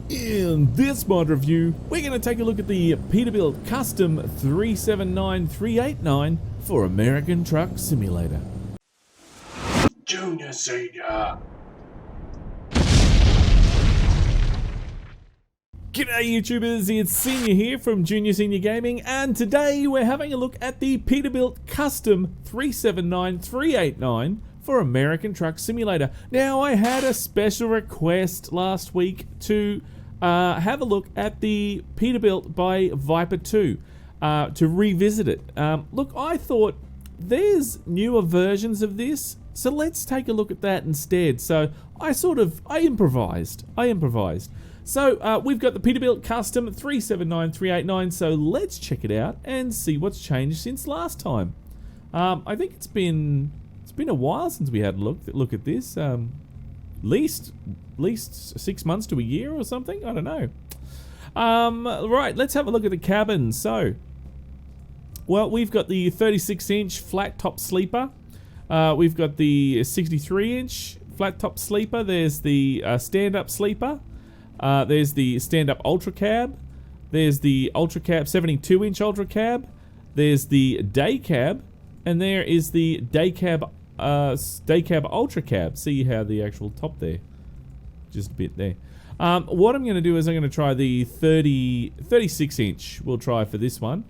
In this mod review, we're going to take a look at the Peterbilt Custom 379389 for American Truck Simulator. Junior, senior. G'day YouTubers, it's Senior here from Junior Senior Gaming, and today we're having a look at the Peterbilt Custom 379389 for American Truck Simulator. Now, I had a special request last week to have a look at the Peterbilt by Viper 2, to revisit it. Look, I thought there's newer versions of this, so let's take a look at that instead. So I improvised. So we've got the Peterbilt Custom 379389, so let's check it out and see what's changed since last time. I think it's been a while since we had a look at this. Least 6 months to a year or something. I don't know. Right, let's have a look at the cabin. So, well, we've got the 36-inch flat top sleeper. We've got the 63-inch flat top sleeper. There's the stand-up sleeper. There's the stand-up ultra cab. There's the ultra cab, 72-inch ultra cab. There's the day cab, and there is the day cab ultra cab. See how the actual top there, just a bit there. What I'm going to do is I'm going to try the 36-inch. We'll try for this one.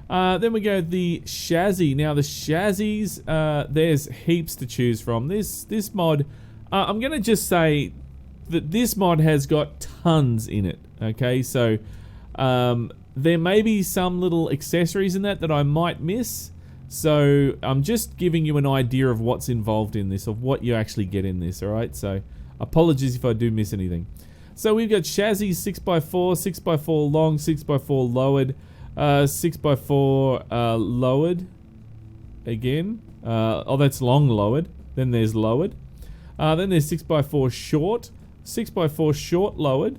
Then we go the chassis. Now the chassis, there's heaps to choose from. This mod, I'm going to just say that this mod has got tons in it. Okay, so there may be some little accessories in that I might miss. So I'm just giving you an idea of what's involved in this, of what you actually get in this. All right, so apologies if I do miss anything. So we've got chassis 6x4, 6x4 long, 6x4 lowered, 6x4 lowered again. Oh, that's long lowered. Then there's lowered. Then there's 6x4 short, 6x4 short lowered,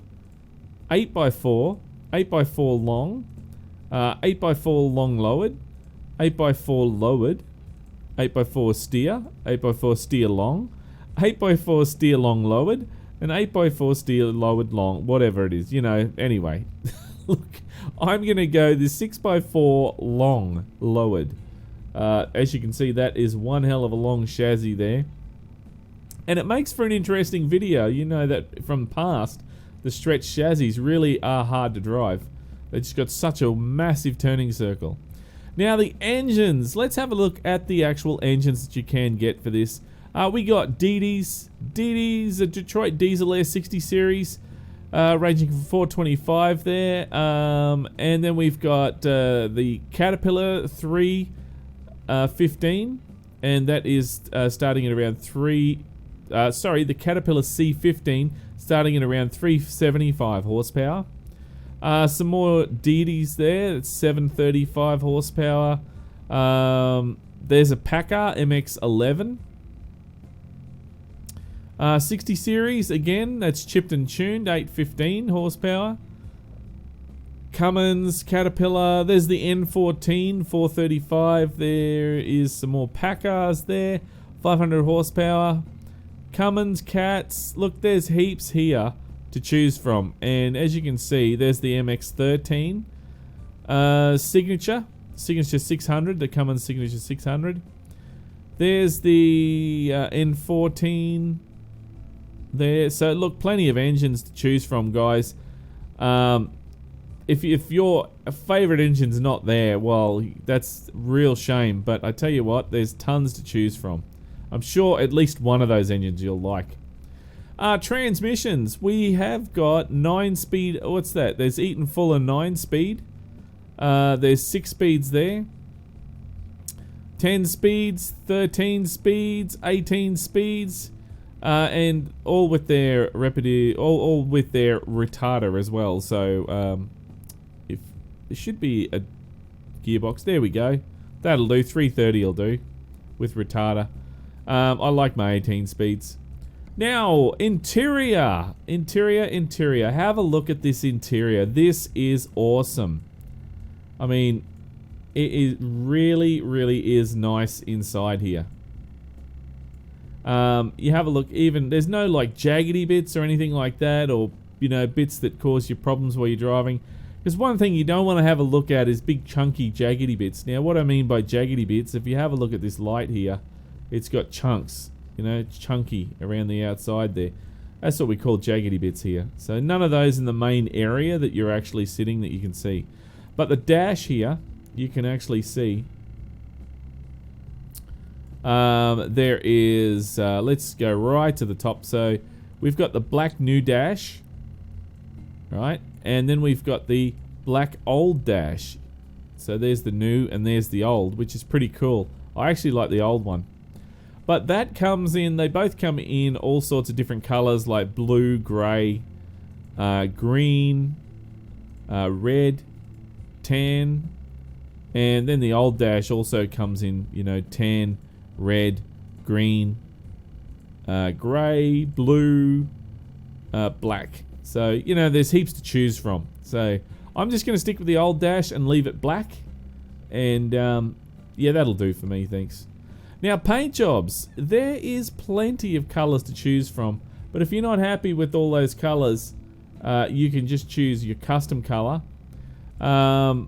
8x4, 8x4 long, 8x4 long lowered, 8x4 lowered, 8x4 steer, 8x4 steer long, 8x4 steer long lowered, and 8x4 steer lowered long, whatever it is, you know. Anyway, look, I'm going to go the 6x4 long lowered. As you can see, that is one hell of a long chassis there. And it makes for an interesting video. You know that from past, the stretched chassis really are hard to drive. They just got such a massive turning circle. Now the engines, let's have a look at the actual engines that you can get for this. We got DD's a Detroit Diesel Air 60 series, ranging from 425 there. And then we've got the Caterpillar 315, and that is starting at around the Caterpillar C15, starting at around 375 horsepower. Some more DDs there. It's 735 horsepower. There's a Packer MX-11. 60 series, again, that's chipped and tuned, 815 horsepower. Cummins, Caterpillar. There's the N14, 435. There is some more Packers there, 500 horsepower. Cummins, Cats. Look, there's heaps here to choose from, and as you can see, there's the MX-13 Signature 600, the Cummins Signature 600. There's the N14 there. So look, plenty of engines to choose from, guys. If your favorite engine's not there, well, that's a real shame, but I tell you what, there's tons to choose from. I'm sure at least one of those engines you'll like. Transmissions, we have got 9-speed. What's that? There's Eaton Fuller 9-speed. There's 6 speeds there. 10 speeds, 13 speeds, 18 speeds, and all with their all with their retarder as well. So if there should be a gearbox, there we go. That'll do. 330 will do with retarder. I like my 18 speeds. Now, interior. Have a look at this interior. This is awesome. I mean, it really is nice inside here. You have a look, even there's no like jaggedy bits or anything like that, or you know, bits that cause you problems while you're driving. Because one thing you don't want to have a look at is big chunky jaggedy bits. Now what I mean by jaggedy bits, if you have a look at this light here, it's got chunks, you know, it's chunky around the outside there. That's what we call jaggedy bits here. So none of those in the main area that you're actually sitting that you can see. But the dash here, you can actually see. There is, let's go right to the top. So we've got the black new dash, right? And then we've got the black old dash. So there's the new and there's the old, which is pretty cool. I actually like the old one. But that comes in, they both come in all sorts of different colors like blue, gray, green, red, tan, and then the old dash also comes in, you know, tan, red, green, gray, blue, black. So, you know, there's heaps to choose from. So, I'm just going to stick with the old dash and leave it black. And, yeah, that'll do for me, thanks. Now, paint jobs. There is plenty of colors to choose from. But if you're not happy with all those colors, you can just choose your custom color. But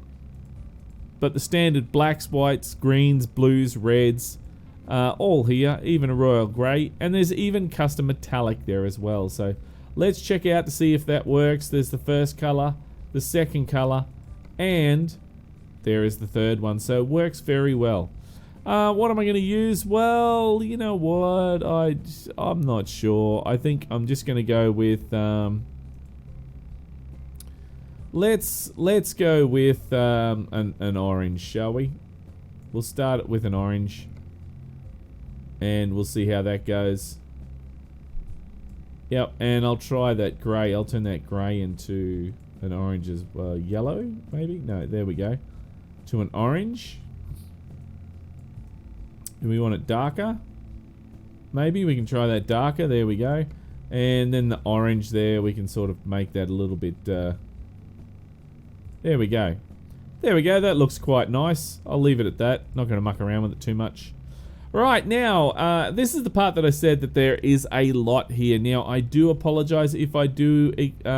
the standard blacks, whites, greens, blues, reds, all here, even a royal grey. And there's even custom metallic there as well. So, let's check out to see if that works. There's the first color, the second color, and there is the third one. So it works very well. What am I going to use? Well, you know what? I'm not sure. I think I'm just going to go with. Let's go with an orange, shall we? We'll start it with an orange, and we'll see how that goes. Yep, and I'll try that grey. I'll turn that grey into an orange as well. Yellow, maybe? No, there we go. To an orange. Do we want it darker? Maybe we can try that darker. There we go. And then the orange there, we can sort of make that a little bit... there we go. There we go. That looks quite nice. I'll leave it at that. Not going to muck around with it too much. Right, now, this is the part that I said that there is a lot here. Now, I do apologize if I do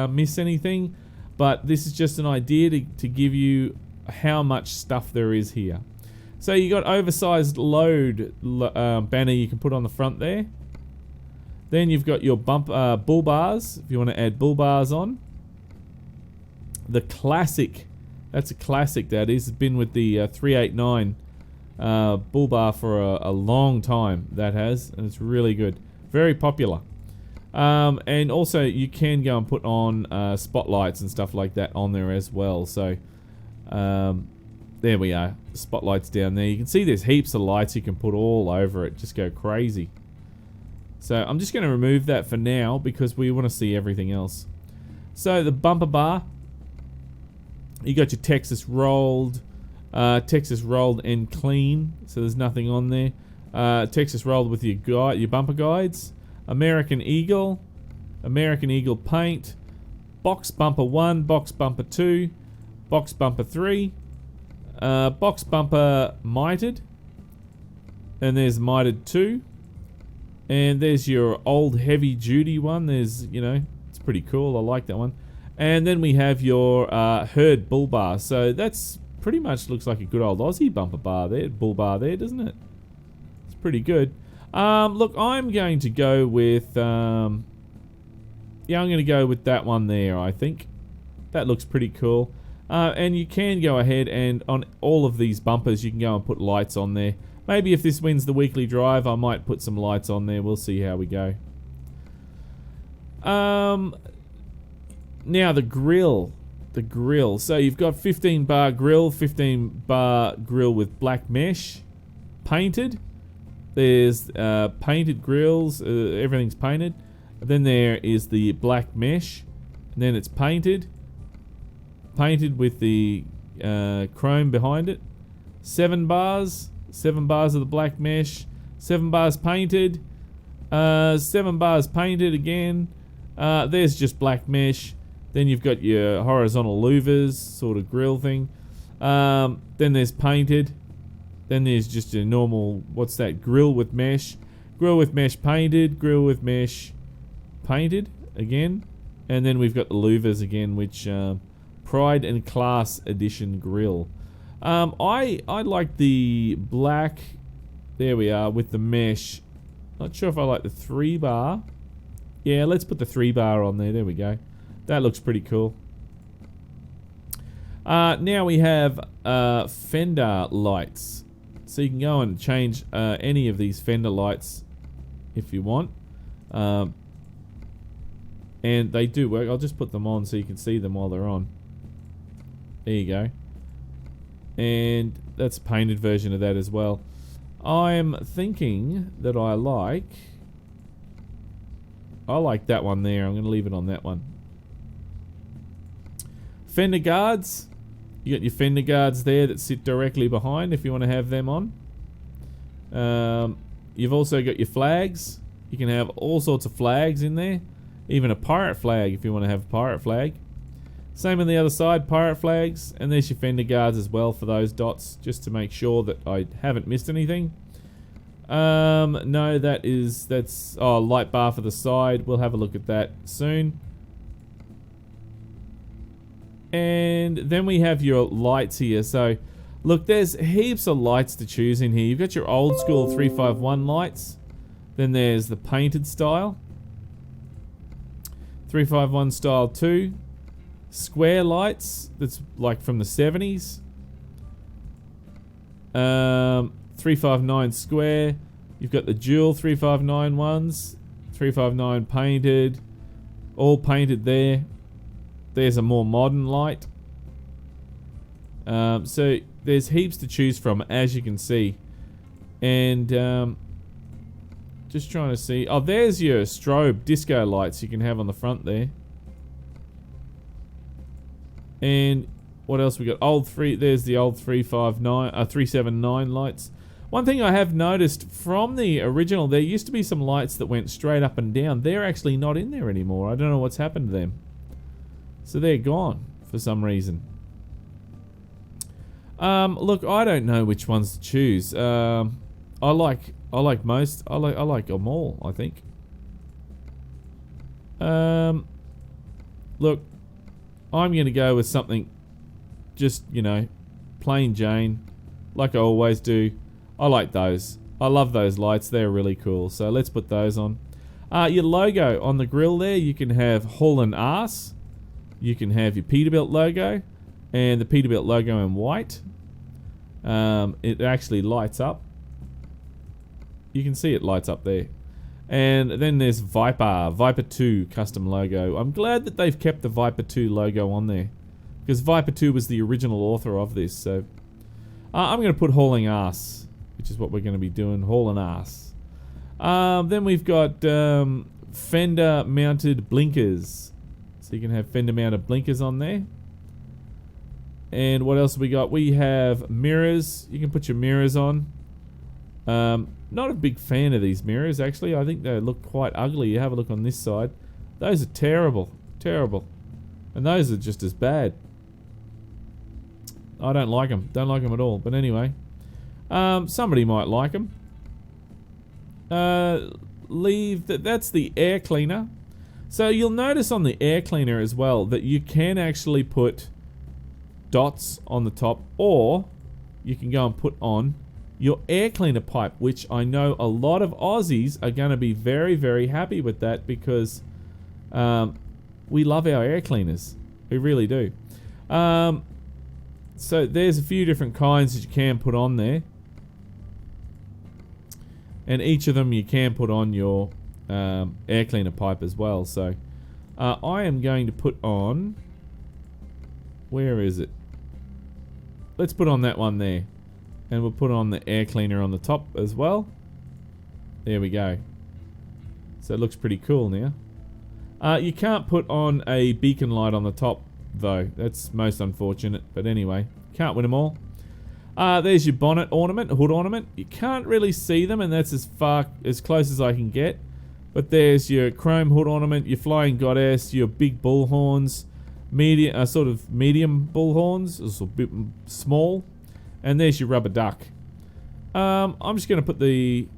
miss anything, but this is just an idea to give you how much stuff there is here. So you got oversized load banner you can put on the front there. Then you've got your bull bars, if you want to add bull bars on. The classic, that's a classic that is, it's been with the 389 bull bar for a long time, that has, and it's really good, very popular. And also you can go and put on spotlights and stuff like that on there as well. So there we are, spotlights down there. You can see there's heaps of lights you can put all over it, just go crazy. So I'm just going to remove that for now because we want to see everything else. So the bumper bar, you got your Texas rolled and clean, so there's nothing on there. Texas rolled with your bumper guides. American Eagle paint, box bumper 1, box bumper 2, box bumper 3, box bumper mitered, and there's mitered 2, and there's your old heavy duty one. There's, you know, it's pretty cool, I like that one. And then we have your herd bull bar. So that's pretty much looks like a good old Aussie bumper bar there, bull bar there, doesn't it? It's pretty good. Look, I'm going to go with yeah, I'm going to go with that one there. I think that looks pretty cool. And you can go ahead and on all of these bumpers you can go and put lights on there. Maybe if this wins the weekly drive, I might put some lights on there. We'll see how we go. Now the grill. So you've got 15 bar grill with black mesh, painted. There's painted grills, everything's painted. Then there is the black mesh, and then it's painted with the chrome behind it. 7 bars of the black mesh, 7 bars painted, 7 bars painted again. There's just black mesh. Then you've got your horizontal louvers sort of grill thing. Then there's painted. Then there's just a normal, what's that, grill with mesh. Grill with mesh painted, grill with mesh painted again. And then we've got the louvers again, which Pride and Class Edition grill. I like the black, there we are, with the mesh. Not sure if I like the 3-bar. Yeah, let's put the 3-bar on there. There we go. That looks pretty cool. Now we have Fender Lights. So you can go and change any of these Fender Lights if you want. And they do work. I'll just put them on so you can see them while they're on. There you go. And that's a painted version of that as well. I'm thinking that I like that one there. I'm going to leave it on that one. Fender Guards. You got your Fender Guards there that sit directly behind if you want to have them on. You've also got your flags. You can have all sorts of flags in there. Even a pirate flag if you want to have a pirate flag. Same on the other side, pirate flags. And there's your Fender Guards as well for those dots, just to make sure that I haven't missed anything. No, that's light bar for the side. We'll have a look at that soon. And then we have your lights here. So, look, there's heaps of lights to choose in here. You've got your old school 351 lights. Then there's the painted style. 351 style 2. Square lights, that's like from the 70s. 359 square. You've got the dual 359 ones. 359 painted. All painted there. There's a more modern light. So there's heaps to choose from, as you can see. And just trying to see. Oh, there's your strobe disco lights you can have on the front there. And what else we got? There's the old 379 lights. One thing I have noticed from the original, there used to be some lights that went straight up and down. They're actually not in there anymore. I don't know what's happened to them. So they're gone for some reason. Look, I don't know which ones to choose. I like them all, I think. Look, I'm going to go with something just, plain Jane, like I always do. I like those. I love those lights. They're really cool. So let's put those on. Your logo on the grill there, you can have Hull and Arse. You can have your Peterbilt logo and the Peterbilt logo in white. It actually lights up. You can see it lights up there. And then there's Viper 2 custom logo. I'm glad that they've kept the Viper 2 logo on there, because Viper 2 was the original author of this. So I'm going to put hauling arse, which is what we're going to be doing, hauling arse. Then we've got Fender mounted blinkers. So you can have Fender mounted blinkers on there. And what else have we got? We have mirrors. You can put your mirrors on. Not a big fan of these mirrors, actually. I think they look quite ugly. You have a look on this side. Those are terrible. Terrible. And those are just as bad. I don't like them. Don't like them at all. But anyway. Somebody might like them. That's the air cleaner. So you'll notice on the air cleaner as well that you can actually put dots on the top, or you can go and put on your air cleaner pipe, which I know a lot of Aussies are going to be very, very happy with that, because we love our air cleaners. We really do. So there's a few different kinds that you can put on there. And each of them you can put on your air cleaner pipe as well. So I am going to put on... Where is it? Let's put on that one there. And we'll put on the air cleaner on the top as well. There we go. So it looks pretty cool now. You can't put on a beacon light on the top, though. That's most unfortunate. But anyway, can't win them all. There's your bonnet ornament, hood ornament. You can't really see them, and that's as close as I can get. But there's your chrome hood ornament, your flying goddess, your big bull horns, sort of medium bull horns, a bit small. And there's your rubber duck. I'm just going to put the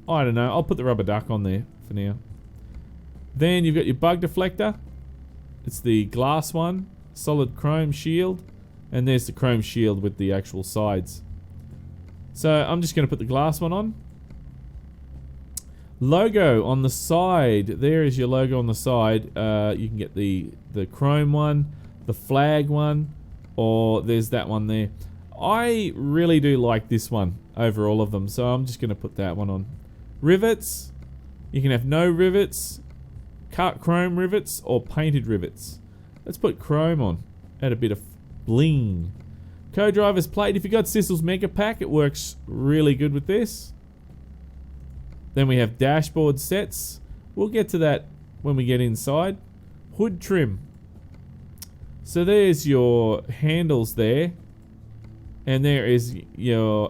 I don't know. I'll put the rubber duck on there for now. Then you've got your bug deflector. It's the glass one. Solid chrome shield. And there's the chrome shield with the actual sides. So I'm just going to put the glass one on. Logo on the side. There is your logo on the side. You can get the chrome one, the flag one, or there's that one there. I really do like this one over all of them, so I'm just going to put that one on. Rivets. You can have no rivets, cut chrome rivets, or painted rivets. Let's put chrome on. Add a bit of bling. Co-driver's plate. If you got Sissel's Mega Pack, it works really good with this. Then we have dashboard sets. We'll get to that when we get inside. Hood trim. So there's your handles there. And there is your,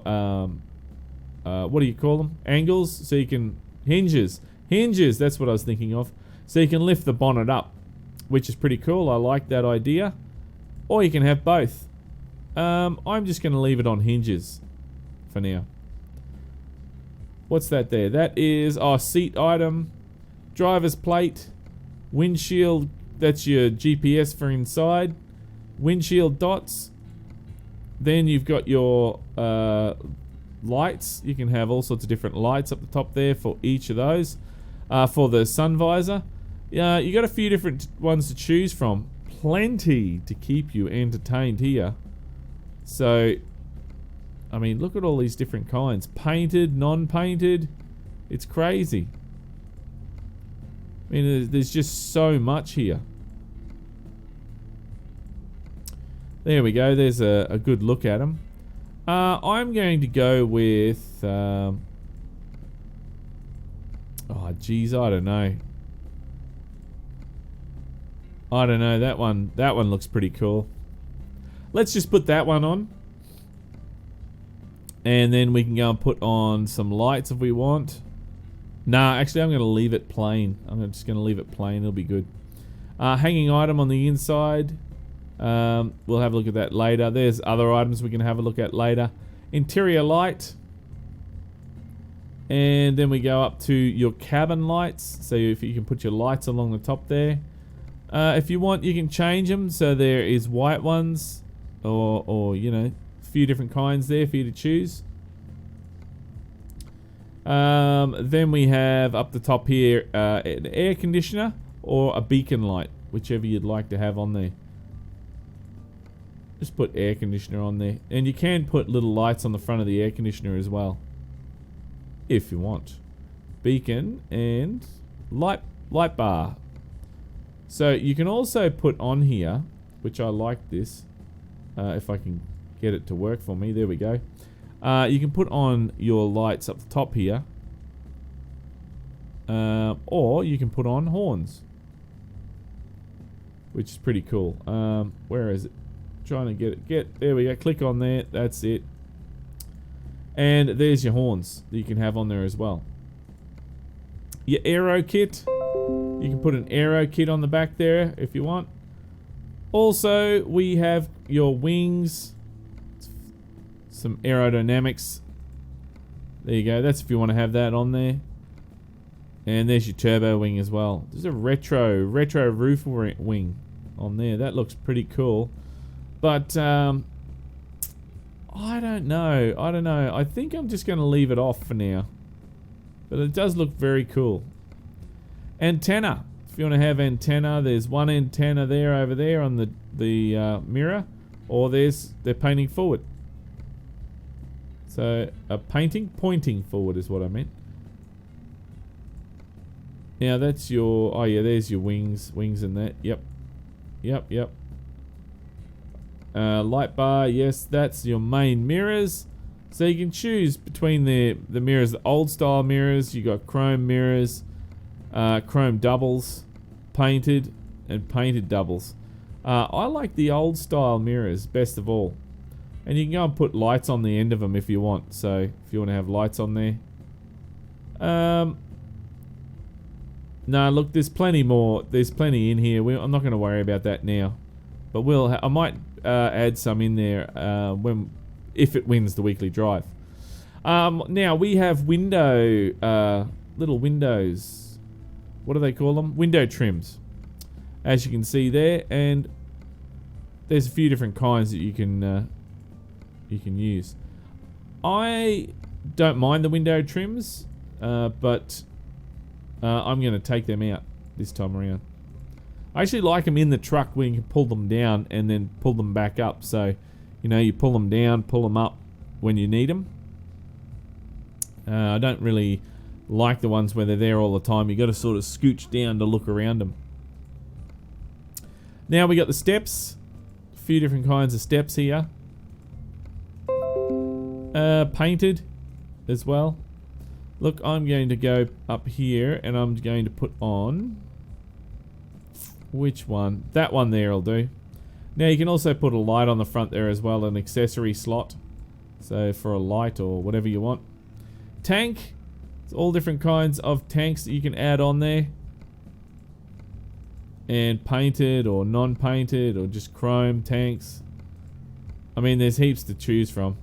what do you call them? Angles. So you can, hinges. Hinges, that's what I was thinking of. So you can lift the bonnet up, which is pretty cool. I like that idea. Or you can have both. I'm just going to leave it on hinges for now. What's that there? That is our seat item. Driver's plate. Windshield. That's your GPS for inside. Windshield dots. Then you've got your lights. You can have all sorts of different lights up the top there for each of those. For the sun visor. You got a few different ones to choose from. Plenty to keep you entertained here. So, I mean, look at all these different kinds. Painted, non-painted. It's crazy. I mean, there's just so much here. There we go. There's a good look at them. I'm going to go with... oh, geez, I don't know. I don't know. That one looks pretty cool. Let's just put that one on. And then we can go and put on some lights if we want. Nah, actually I'm going to leave it plain. I'm just going to leave it plain. It'll be good. Hanging item on the inside. We'll have a look at that later. There's other items we can have a look at later. Interior light. And then we go up to your cabin lights. So if you can put your lights along the top there. If you want, you can change them. So there is white ones. Or you know, a few different kinds there for you to choose. Then we have up the top here an air conditioner or a beacon light, whichever you'd like to have on there. Just put air conditioner on there. And you can put little lights on the front of the air conditioner as well, if you want. Beacon and light bar. So you can also put on here, which I like this, if I can get it to work for me. There we go. You can put on your lights up the top here. Or you can put on horns, which is pretty cool. Where is it? Trying to get it. There we go. Click on there. That's it. And there's your horns that you can have on there as well. Your Aero Kit. You can put an Aero Kit on the back there if you want. Also, we have your wings. Some aerodynamics. There you go. That's if you want to have that on there. And there's your turbo wing as well. There's a retro roof wing on there. That looks pretty cool. But I don't know. I think I'm just going to leave it off for now. But it does look very cool. Antenna. If you want to have antenna, there's one antenna there over there on the mirror. Or they're painting forward. So pointing forward is what I meant. Now that's your, oh yeah, there's your wings and that. Yep. Light bar, yes, that's your main mirrors. So you can choose between the mirrors, the old style mirrors. You got chrome mirrors, chrome doubles, painted, and painted doubles. I like the old style mirrors best of all. And you can go and put lights on the end of them if you want. So if you want to have lights on there. No, look, there's plenty more. There's plenty in here. I'm not going to worry about that now. But I might add some in there if it wins the weekly drive. Now we have little windows. What do they call them? Window trims. As you can see there, and there's a few different kinds that you can use. I don't mind the window trims, but I'm going to take them out this time around. I actually like them in the truck where you can pull them down and then pull them back up. So, you know, you pull them down, pull them up when you need them. I don't really like the ones where they're there all the time. You got to sort of scooch down to look around them. Now we got the steps. A few different kinds of steps here. Painted as well. Look, I'm going to go up here and I'm going to put on... Which one? That one there will do. Now you can also put a light on the front there as well, an accessory slot. So for a light or whatever you want. Tank. It's all different kinds of tanks that you can add on there. And painted or non-painted or just chrome tanks. I mean, there's heaps to choose from.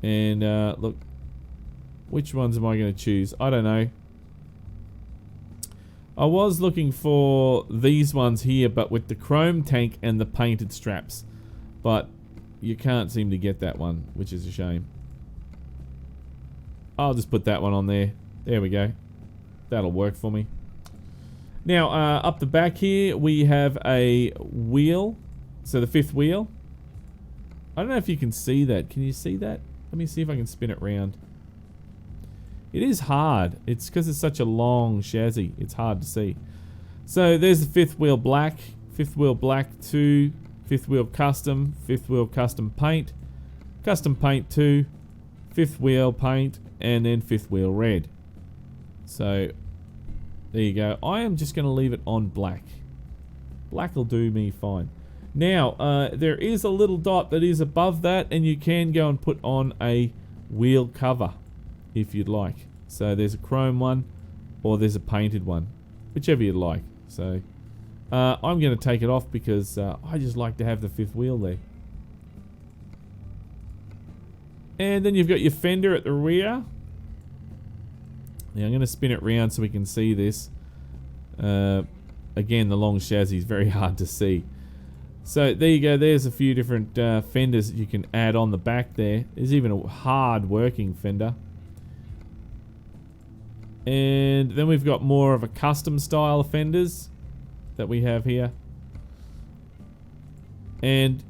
And look, which ones am I going to choose? I don't know. I was looking for these ones here, but with the chrome tank and the painted straps. But you can't seem to get that one, which is a shame. I'll just put that one on there. There we go. That'll work for me. Now, up the back here, we have a wheel. So the fifth wheel. I don't know if you can see that. Can you see that? Let me see if I can spin it round. It is hard. It's because it's such a long chassis. It's hard to see. So there's the fifth wheel black 2, fifth wheel custom paint, custom paint 2, fifth wheel paint, and then fifth wheel red. So there you go. I am just going to leave it on black. Black will do me fine. Now, there is a little dot that is above that, and you can go and put on a wheel cover if you'd like. So there's a chrome one or there's a painted one, whichever you'd like. So I'm going to take it off because I just like to have the fifth wheel there. And then you've got your fender at the rear. Now I'm going to spin it round so we can see this. Again, the long chassis is very hard to see. So there you go, there's a few different fenders that you can add on the back there. There's even a hard working fender. And then we've got more of a custom style of fenders that we have here. And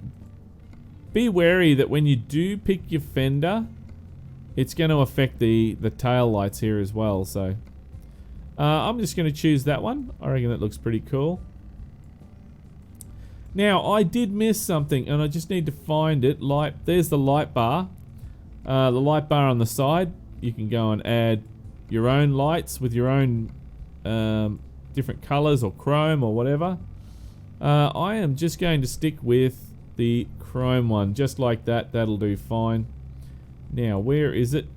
be wary that when you do pick your fender, it's going to affect the tail lights here as well. So I'm just going to choose that one. I reckon that looks pretty cool. Now, I did miss something, and I just need to find it. There's the light bar. The light bar on the side. You can go and add your own lights with your own different colors or chrome or whatever. I am just going to stick with the chrome one, just like that. That'll do fine. Now, where is it?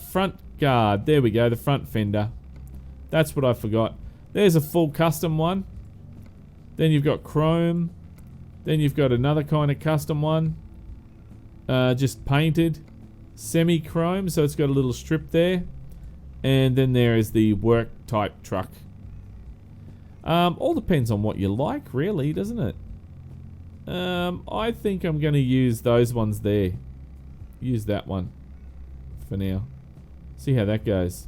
Front guard. There we go, the front fender. That's what I forgot. There's a full custom one. Then you've got chrome. Then you've got another kind of custom one, just painted, semi-chrome, so it's got a little strip there. And then there is the work type truck. All depends on what you like, really, doesn't it? I think I'm going to use those ones there. Use that one for now. See how that goes.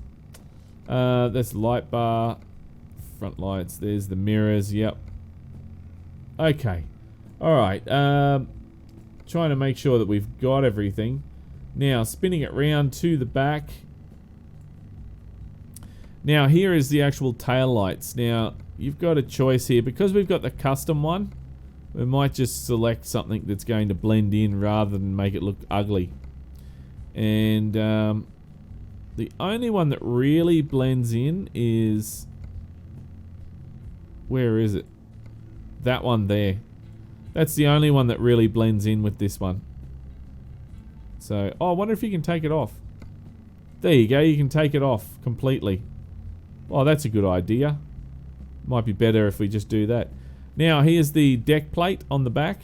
That's the light bar, front lights, there's the mirrors, yep. Okay. Alright, trying to make sure that we've got everything. Now, spinning it round to the back. Now, here is the actual tail lights. Now, you've got a choice here. Because we've got the custom one, we might just select something that's going to blend in rather than make it look ugly. And the only one that really blends in is... Where is it? That one there. That's the only one that really blends in with this one. So, oh, I wonder if you can take it off. There you go, you can take it off completely. Oh, that's a good idea. Might be better if we just do that. Now, here's the deck plate on the back.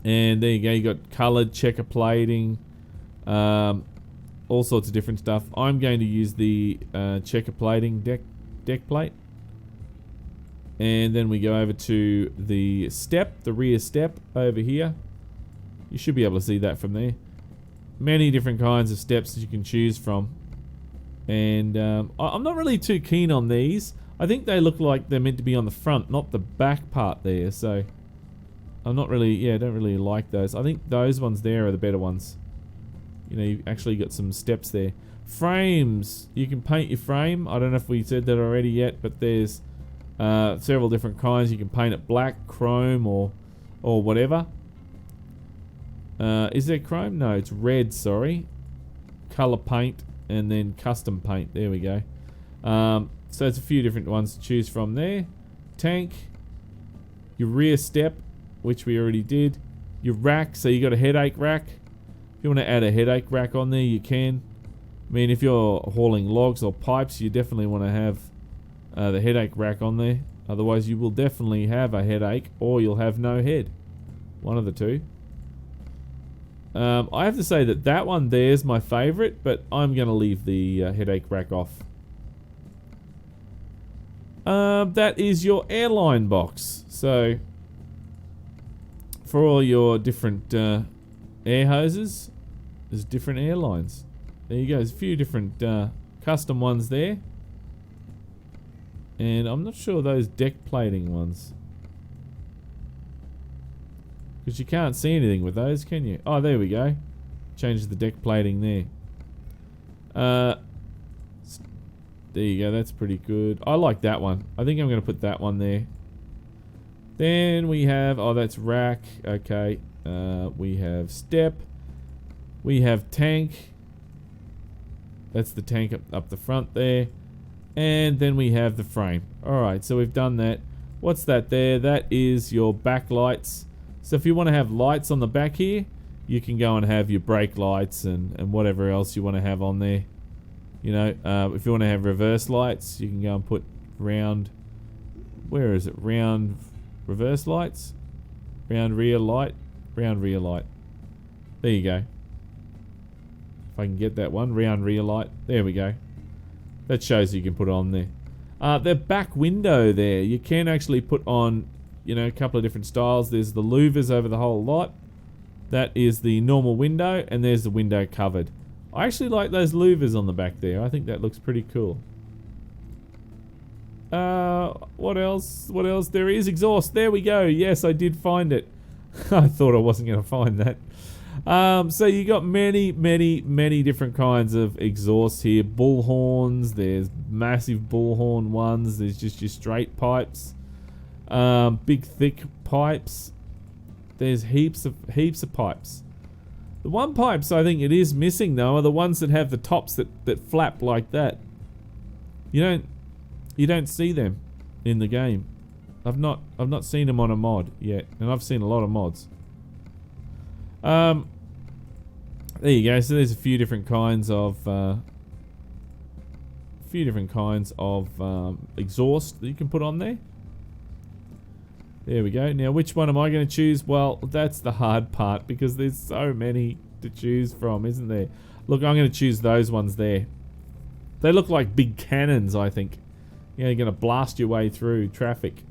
And there you go, you got coloured checker plating, all sorts of different stuff. I'm going to use the checker plating deck plate. And then we go over to the step, the rear step over here. You should be able to see that from there. Many different kinds of steps that you can choose from. And I'm not really too keen on these. I think they look like they're meant to be on the front, not the back part there. So I'm not really, yeah, I don't really like those. I think those ones there are the better ones. You know, you've actually got some steps there. Frames, you can paint your frame. I don't know if we said that already yet, but there's several different kinds. You can paint it black, chrome, or whatever. Is there chrome? No, it's red, sorry. Color paint and then custom paint. There we go. So it's a few different ones to choose from there. Tank, your rear step, which we already did. Your rack, so you got a headache rack. If you want to add a headache rack on there, you can. I mean, if you're hauling logs or pipes, you definitely want to have the headache rack on there. Otherwise, you will definitely have a headache, or you'll have no head. One of the two. I have to say that one there's my favourite, but I'm going to leave the headache rack off. That is your airline box. So, for all your different air hoses, there's different airlines. There you go. There's a few different custom ones there. And I'm not sure those deck plating ones. Because you can't see anything with those, can you? Oh, there we go. Change the deck plating there. There you go. That's pretty good. I like that one. I think I'm going to put that one there. Then we have... Oh, that's rack. Okay. We have step. We have tank. That's the tank up the front there. And then we have the frame. Alright, so we've done that. What's that there? That is your backlights. So if you want to have lights on the back here, you can go and have your brake lights and whatever else you want to have on there. You know, if you want to have reverse lights, you can go and put round... Where is it? Round reverse lights? Round rear light? Round rear light. There you go. If I can get that one. Round rear light. There we go. That shows you can put it on there. The back window there, you can actually put on, you know, a couple of different styles. There's the louvers over the whole lot. That is the normal window, and there's the window covered. I actually like those louvers on the back there. I think that looks pretty cool. What else? What else? There is exhaust. There we go. Yes, I did find it. I thought I wasn't going to find that. So you got many different kinds of exhausts here. Bullhorns, there's massive bullhorn ones, there's just your straight pipes, big thick pipes. There's heaps of pipes. The one pipes I think it is missing though are the ones that have the tops that flap like that. You don't see them in the game. I've not seen them on a mod yet, and I've seen a lot of mods. There you go. So there's a few different kinds of exhaust that you can put on there. There we go. Now, which one am I going to choose? Well, that's the hard part because there's so many to choose from, isn't there? Look, I'm going to choose those ones there. They look like big cannons, I think. You know, you're going to blast your way through traffic.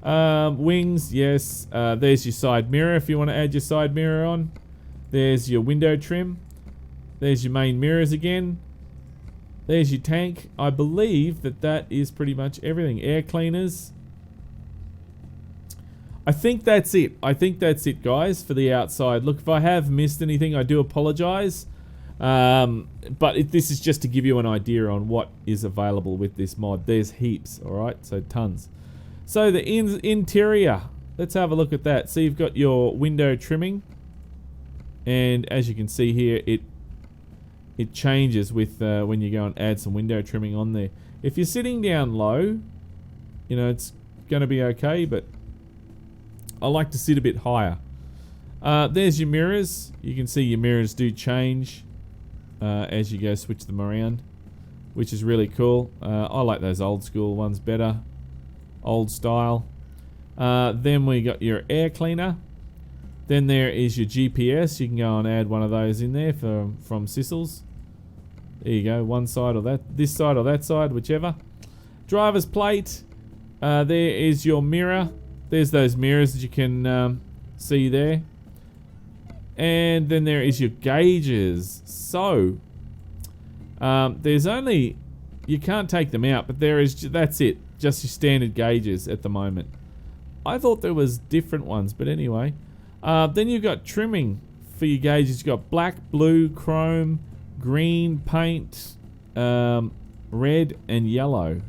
Wings, yes. There's your side mirror if you want to add your side mirror on. There's your window trim. There's your main mirrors again. There's your tank. I believe that is pretty much everything. Air cleaners. I think that's it. I think that's it, guys, for the outside. Look, if I have missed anything, I do apologize. But this is just to give you an idea on what is available with this mod. There's heaps, alright? So tons. So the interior, let's have a look at that. So you've got your window trimming, and as you can see here, it changes with when you go and add some window trimming on there. If you're sitting down low, you know, it's going to be okay, but I like to sit a bit higher. There's your mirrors. You can see your mirrors do change as you go switch them around, which is really cool. I like those old school ones better. Old style. Then we got your air cleaner. Then there is your GPS. You can go and add one of those in there from Sissels. There you go, one side or that, this side or that side, whichever. Driver's plate. There is your mirror. There's those mirrors that you can see there. And then there is your gauges. So, there's only, you can't take them out, but that's it. Just your standard gauges at the moment. I thought there was different ones, but anyway. Then you've got trimming for your gauges. You've got black, blue, chrome, green, paint, red, and yellow.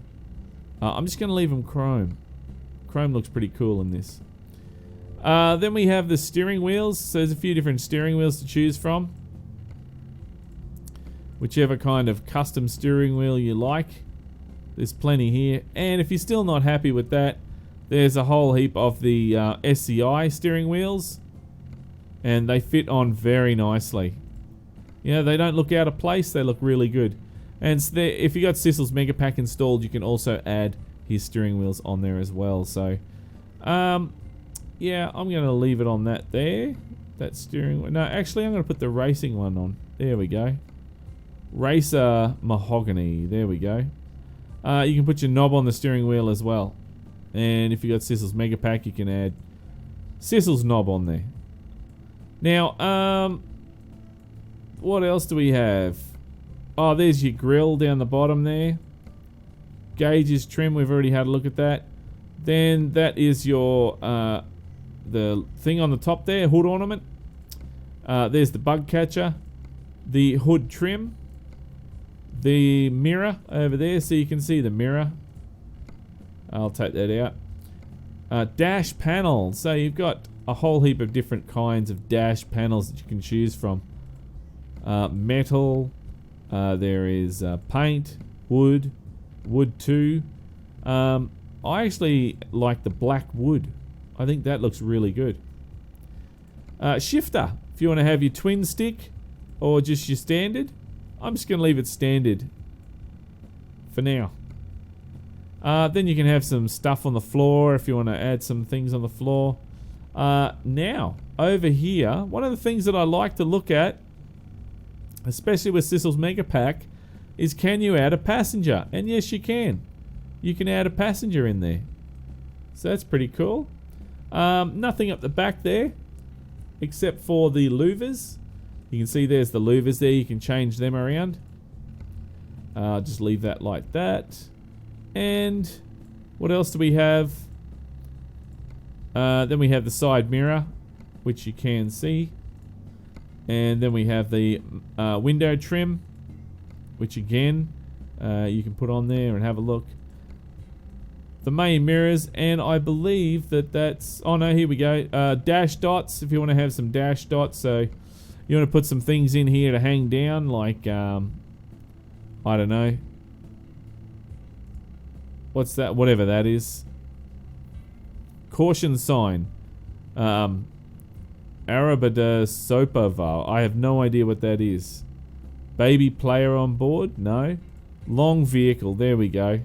I'm just going to leave them chrome. Chrome looks pretty cool in this. Then we have the steering wheels. So there's a few different steering wheels to choose from. Whichever kind of custom steering wheel you like. There's plenty here. And if you're still not happy with that, there's a whole heap of the SCI steering wheels. And they fit on very nicely. You know, they don't look out of place. They look really good. And so if you got Sissel's Mega Pack installed, you can also add his steering wheels on there as well. So, yeah, I'm going to leave it on that there. That steering wheel. No, actually, I'm going to put the racing one on. There we go. Racer Mahogany. There we go. You can put your knob on the steering wheel as well. And if you got Sissel's Mega Pack, you can add Sissel's knob on there. Now, what else do we have? Oh, there's your grill down the bottom there. Gauges, trim, we've already had a look at that. Then that is your the thing on the top there, hood ornament. There's the bug catcher, the hood trim, the mirror over there, so you can see the mirror. I'll take that out. Dash panel. So you've got a whole heap of different kinds of dash panels that you can choose from. Metal. There is paint, wood 2. I actually like the black wood. I think that looks really good. Shifter. If you want to have your twin stick or just your standard. I'm just going to leave it standard for now. Then you can have some stuff on the floor if you want to add some things on the floor. Now, over here, one of the things that I like to look at, especially with Sissel's Mega Pack, is can you add a passenger? And yes, you can. You can add a passenger in there. So that's pretty cool. Nothing up the back there, except for the louvers. You can see there's the louvers there. You can change them around. Just leave that like that. And what else do we have? Then we have the side mirror, which you can see. And then we have the window trim, which again, you can put on there and have a look. The main mirrors, and I believe that's... Oh no, here we go. Dash dots, if you want to have some dash dots. So you want to put some things in here to hang down, like, I don't know. What's that? Whatever that is. Caution sign. Arabada Sopava. I have no idea what that is. Baby player on board? No. Long vehicle. There we go.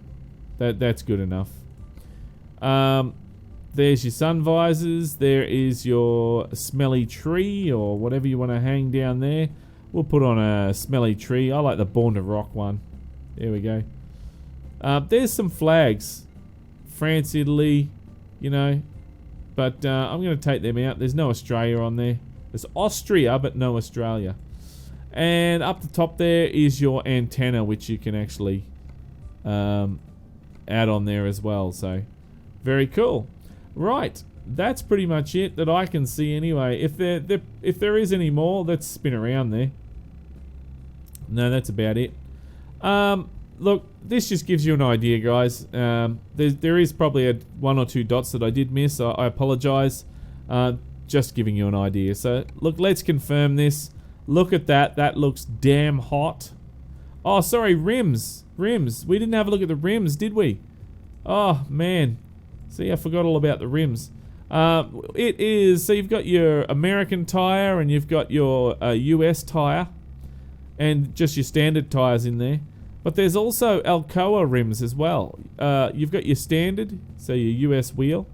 That's good enough. There's your sun visors. There is your smelly tree or whatever you want to hang down there. We'll put on a smelly tree. I like the Born to Rock one. There we go. There's some flags. France, Italy, you know. But I'm going to take them out. There's no Australia on there. There's Austria, but no Australia. And up the top there is your antenna, which you can actually add on there as well. So, very cool. Right, that's pretty much it that I can see anyway. If there is any more, let's spin around there. No, that's about it. Look, this just gives you an idea, guys. There is probably one or two dots that I did miss. I apologize. Just giving you an idea. So, look, let's confirm this. Look at that. That looks damn hot. Oh, sorry, rims. Rims. We didn't have a look at the rims, did we? Oh, man. See, I forgot all about the rims. It is, so you've got your American tire and you've got your US tire. And just your standard tires in there. But there's also Alcoa rims as well. You've got your standard, so your US wheel.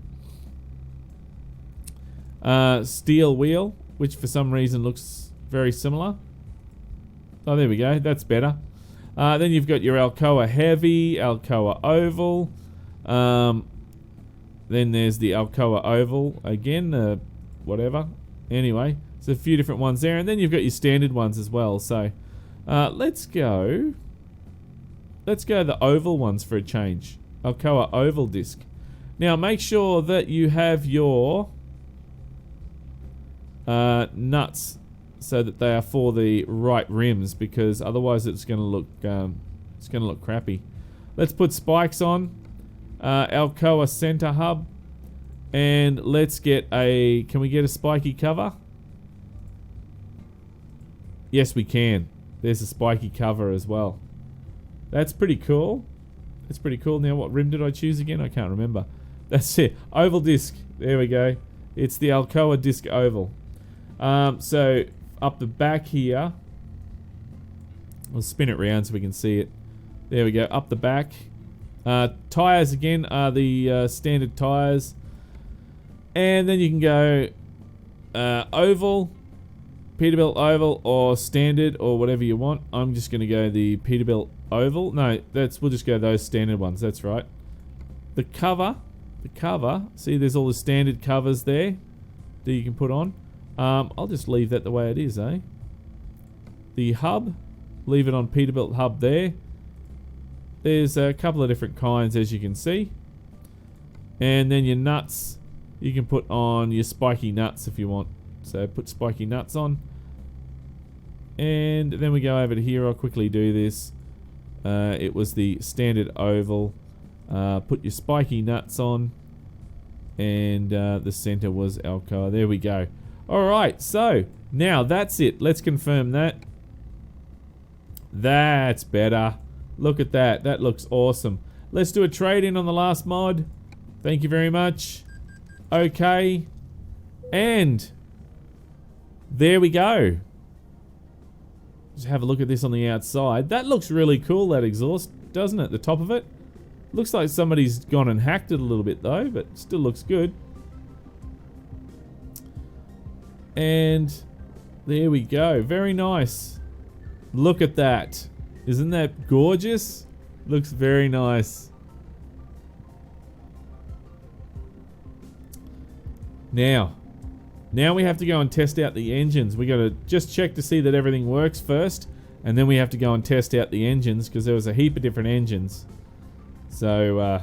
Steel wheel, which for some reason looks very similar. Oh, there we go. That's better. Then you've got your Alcoa Heavy, Alcoa Oval. Then there's the Alcoa Oval again, whatever. Anyway, there's a few different ones there. And then you've got your standard ones as well. So let's go the oval ones for a change. Alcoa Oval disc. Now make sure that you have your nuts so that they are for the right rims, because otherwise it's going to look crappy. Let's put spikes on. Alcoa center hub, and let's get a. Can we get a spiky cover? Yes, we can. There's a spiky cover as well. That's pretty cool. That's pretty cool. Now, what rim did I choose again? I can't remember. That's it. Oval disc. There we go. It's the Alcoa disc oval. So up the back here, we'll spin it round so we can see it. There we go. Up the back. Tires again are the standard tires, and then you can go oval, Peterbilt oval, or standard, or whatever you want. I'm just going to go the Peterbilt oval. No, we'll just go those standard ones. That's right. The cover. See, there's all the standard covers there that you can put on. I'll just leave that the way it is, eh? The hub, leave it on Peterbilt hub there. There's a couple of different kinds, as you can see. And then your nuts, you can put on your spiky nuts if you want. So put spiky nuts on. And then we go over to here. I'll quickly do this. It was the standard oval. Put your spiky nuts on. And the center was Alcoa. There we go. Alright, so now that's it. Let's confirm that. That's better. Look at that. That looks awesome. Let's do a trade-in on the last mod. Thank you very much. Okay. And there we go. Just have a look at this on the outside. That looks really cool, that exhaust, doesn't it? The top of it. Looks like somebody's gone and hacked it a little bit though, but still looks good. And there we go. Very nice. Look at that. Isn't that gorgeous? Looks very nice. Now we have to go and test out the engines. We got to just check to see that everything works first, and then we have to go and test out the engines, because there was a heap of different engines. So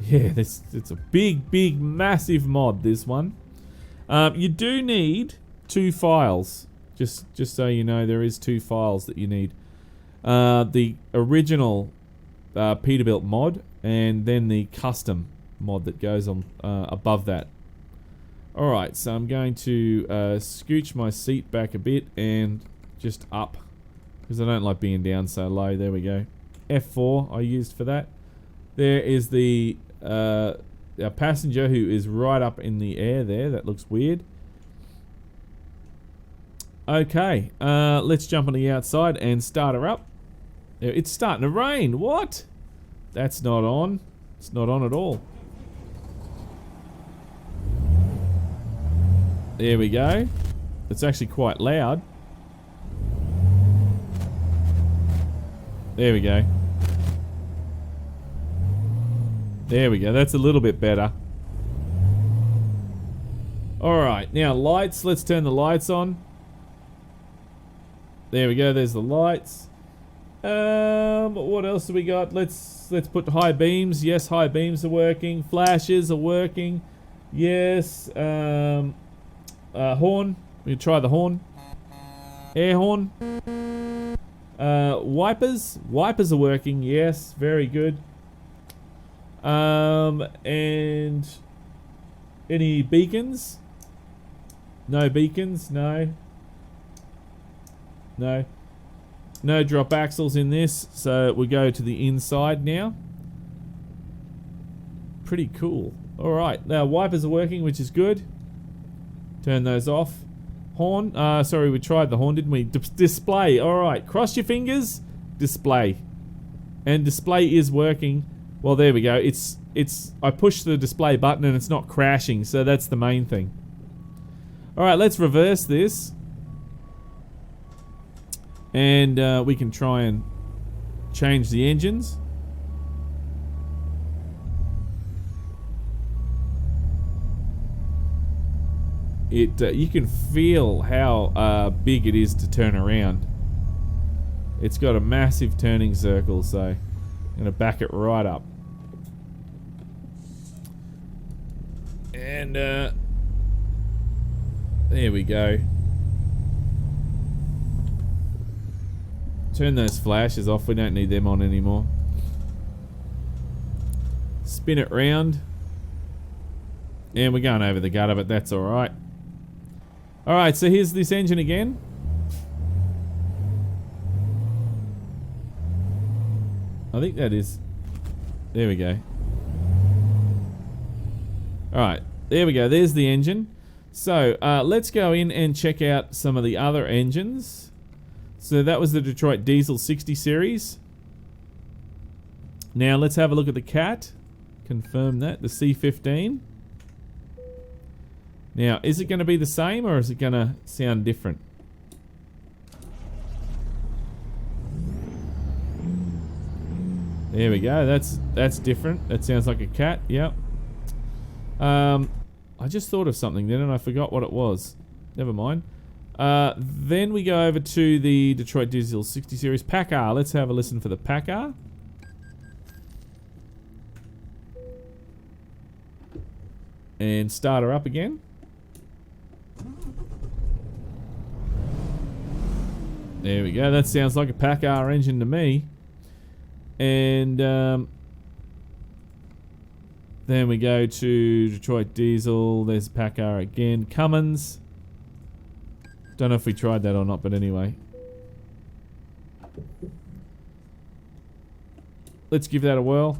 yeah, it's a big massive mod, this one. You do need 2 files. Just so you know, there is 2 files that you need. The original Peterbilt mod, and then the custom mod that goes on above that. Alright, so I'm going to scooch my seat back a bit and just up, because I don't like being down so low. There we go. F4 I used for that. There is the our passenger, who is right up in the air there. That looks weird. Okay, let's jump on the outside and start her up. It's starting to rain. What? That's not on. It's not on at all. There we go. It's actually quite loud. There we go. There we go. That's a little bit better. Alright, now lights. Let's turn the lights on. There we go. There's the lights. What else do we got? Let's put high beams. Yes, high beams are working. Flashes are working. Yes. Horn. We can try the horn. Air horn. Wipers. Wipers are working. Yes, very good. And any beacons? No beacons. No. No. No drop axles in this, so we go to the inside now. Pretty cool. Alright, now wipers are working, which is good. Turn those off. Horn, sorry, we tried the horn, didn't we? Display, alright, cross your fingers. Display. And display is working. Well, there we go. I pushed the display button and it's not crashing, so that's the main thing. Alright, let's reverse this. And we can try and change the engines. You can feel how big it is to turn around. It's got a massive turning circle, so I'm going to back it right up. And there we go. Turn those flashes off, we don't need them on anymore. Spin it round. And we're going over the gutter, but that's alright. Alright, so here's this engine again. I think that is... There we go. Alright, there we go. There's the engine. So, let's go in and check out some of the other engines. So that was the Detroit Diesel 60 series. Now let's have a look at the Cat. Confirm that. The C15. Now, is it going to be the same or is it going to sound different? There we go. That's different. That sounds like a Cat. Yep. I just thought of something then and I forgot what it was. Never mind. Then we go over to the Detroit Diesel 60 series Packard. Let's have a listen for the Packard. And start her up again. There we go. That sounds like a Packard engine to me. And then we go to Detroit Diesel. There's Packard again. Cummins. Don't know if we tried that or not, but anyway. Let's give that a whirl.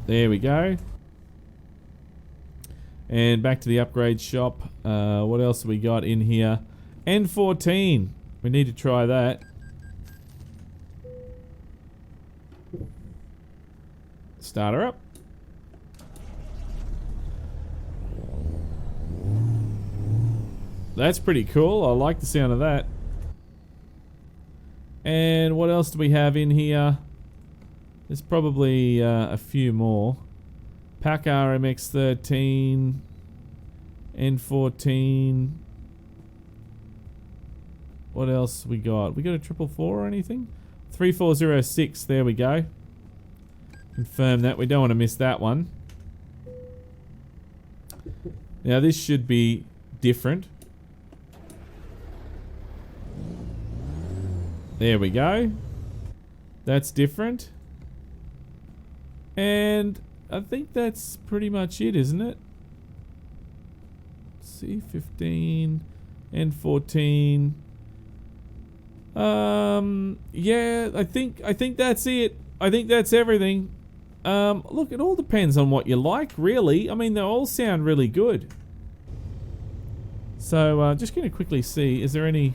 There we go. And back to the upgrade shop. What else have we got in here? N14. We need to try that. Start her up. That's pretty cool. I like the sound of that. And what else do we have in here? There's probably a few more. Packard MX-13, N14. What else we got? We got a 444 or anything? 3406, there we go. Confirm that, we don't want to miss that one. Now this should be different. There we go. That's different. And I think that's pretty much it, isn't it? C15, N14. Yeah, I think that's it. I think that's everything. Look, it all depends on what you like, really. I mean, they all sound really good. So, just gonna quickly see, is there any...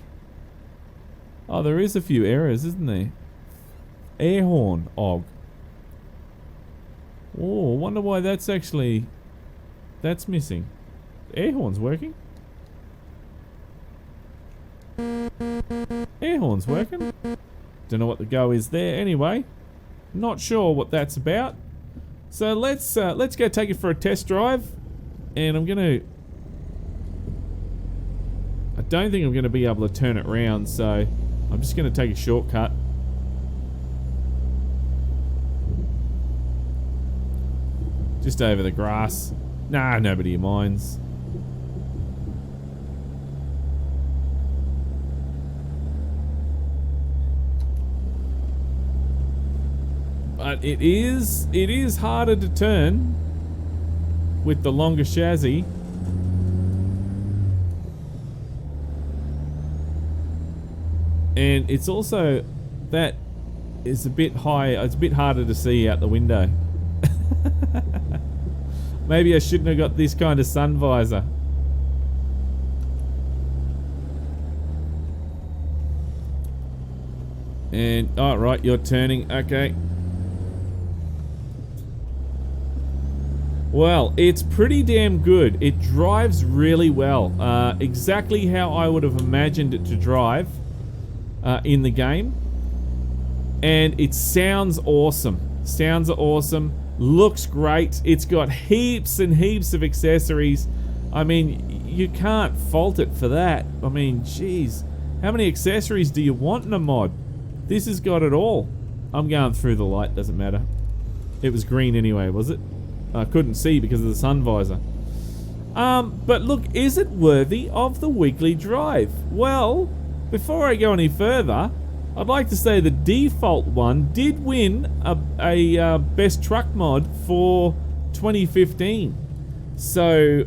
Oh, there is a few errors, isn't there? Air horn, og. Oh, I wonder why that's actually... That's missing. Air horn's working. Air horn's working. Don't know what the go is there. Anyway, not sure what that's about. So let's go take it for a test drive. And I'm gonna... I don't think I'm gonna be able to turn it around, so I'm just gonna take a shortcut. Just over the grass. Nah, nobody minds. But it is harder to turn with the longer chassis. And it's also, that is a bit high, it's a bit harder to see out the window. Maybe I shouldn't have got this kind of sun visor. And, oh, right, you're turning, okay. Well, it's pretty damn good. It drives really well. Exactly how I would have imagined it to drive in the game. And it sounds awesome. Sounds awesome. Looks great. It's got heaps and heaps of accessories. I mean, you can't fault it for that. I mean, geez. How many accessories do you want in a mod? This has got it all. I'm going through the light. Doesn't matter. It was green anyway, was it? I couldn't see because of the sun visor. But look, is it worthy of the weekly drive? Well, before I go any further, I'd like to say the default one did win a best truck mod for 2015. So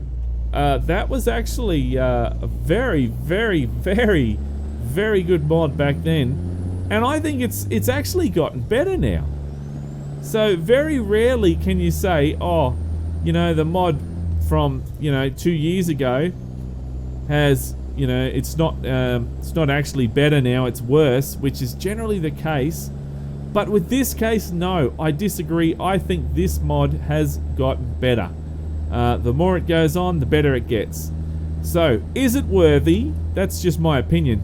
that was actually a very, very, very, very good mod back then, and I think it's actually gotten better now. So very rarely can you say, oh, you know, the mod from, you know, 2 years ago has, you know, it's not actually better now, it's worse, which is generally the case. But with this case, no, I disagree. I think this mod has gotten better. The more it goes on, the better it gets. So, is it worthy? That's just my opinion.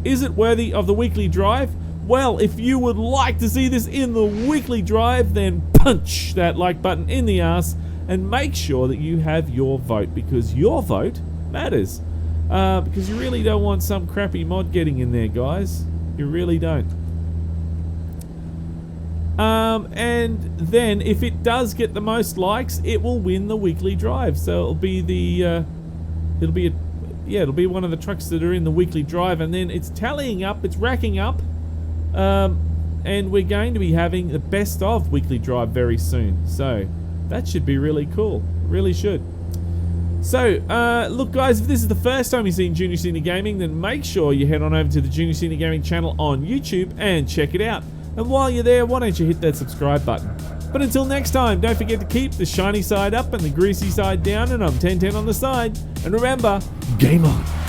Is it worthy of the weekly drive? Well, if you would like to see this in the weekly drive, then punch that like button in the arse and make sure that you have your vote, because your vote matters. Because you really don't want some crappy mod getting in there, guys. You really don't. And then if it does get the most likes, it will win the weekly drive. So it'll be the it'll be one of the trucks that are in the weekly drive, and then it's tallying up, it's racking up. And we're going to be having the best of weekly drive very soon. So that should be really cool. Really should. So, look guys, if this is the first time you've seen Junior Senior Gaming, then make sure you head on over to the Junior Senior Gaming channel on YouTube and check it out. And while you're there, why don't you hit that subscribe button. But until next time, don't forget to keep the shiny side up and the greasy side down, and I'm 1010 on the side. And remember, game on.